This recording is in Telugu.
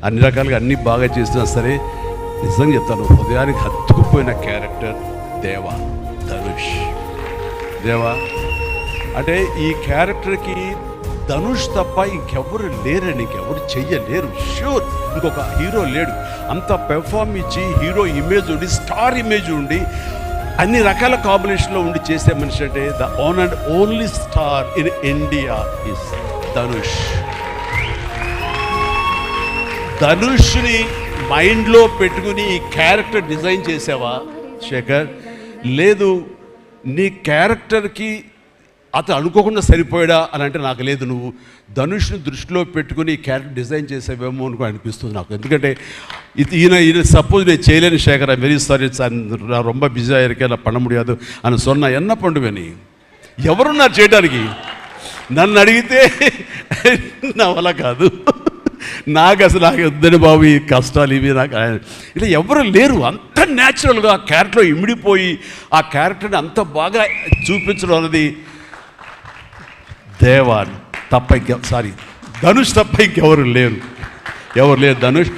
అన్ని రకాలుగా అన్నీ బాగా చేసినా సరే నిజంగా చెప్తాను, హృదయానికి హత్తుకుపోయిన క్యారెక్టర్ దేవా, ధనుష్. దేవా అంటే ఈ క్యారెక్టర్కి ధనుష్ తప్ప ఇంకెవరు లేరని, ఇంకెవరు చెయ్యలేరు. షూర్ ఇంకొక హీరో లేడు. అంత పెర్ఫార్మ్ ఇచ్చి హీరో ఇమేజ్ ఉండి, స్టార్ ఇమేజ్ ఉండి, అన్ని రకాల కాంబినేషన్లో ఉండి చేసే మనిషి అంటే the one and only star in India is Dhanush. ధనుష్ని మైండ్లో పెట్టుకుని ఈ క్యారెక్టర్ డిజైన్ చేసావా శేఖర్? లేదు, నీ క్యారెక్టర్కి అతను అనుకోకుండా సరిపోయాడా అని అంటే నాకు లేదు. నువ్వు ధనుష్ని దృష్టిలో పెట్టుకుని ఈ క్యారెక్టర్ డిజైన్ చేసేవేమో అనుకో అనిపిస్తుంది నాకు. ఎందుకంటే ఈయన సపోజ్ నేను చేయలేని Shekhar, I very sorry sir, நான் ரொம்ப பிஸியாக இருக்கேன், நான் பண்ண முடியாது అని சொன்னா என்ன பண்ணுவேని? ఎవరున్నారు చేయడానికి? నన్ను అడిగితే నా వల్ల కాదు, నాకు వద్దని బాబు ఈ కష్టాలు ఇవి నాకు ఇలా ఎవరు లేరు. అంత న్యాచురల్గా ఆ క్యారెక్టర్లో ఇమిడిపోయి ఆ క్యారెక్టర్ని అంత బాగా చూపించడం అన్నది దేవా తప్ప ధనుష్ తప్ప ఇంకెవరు లేరు. ధనుష్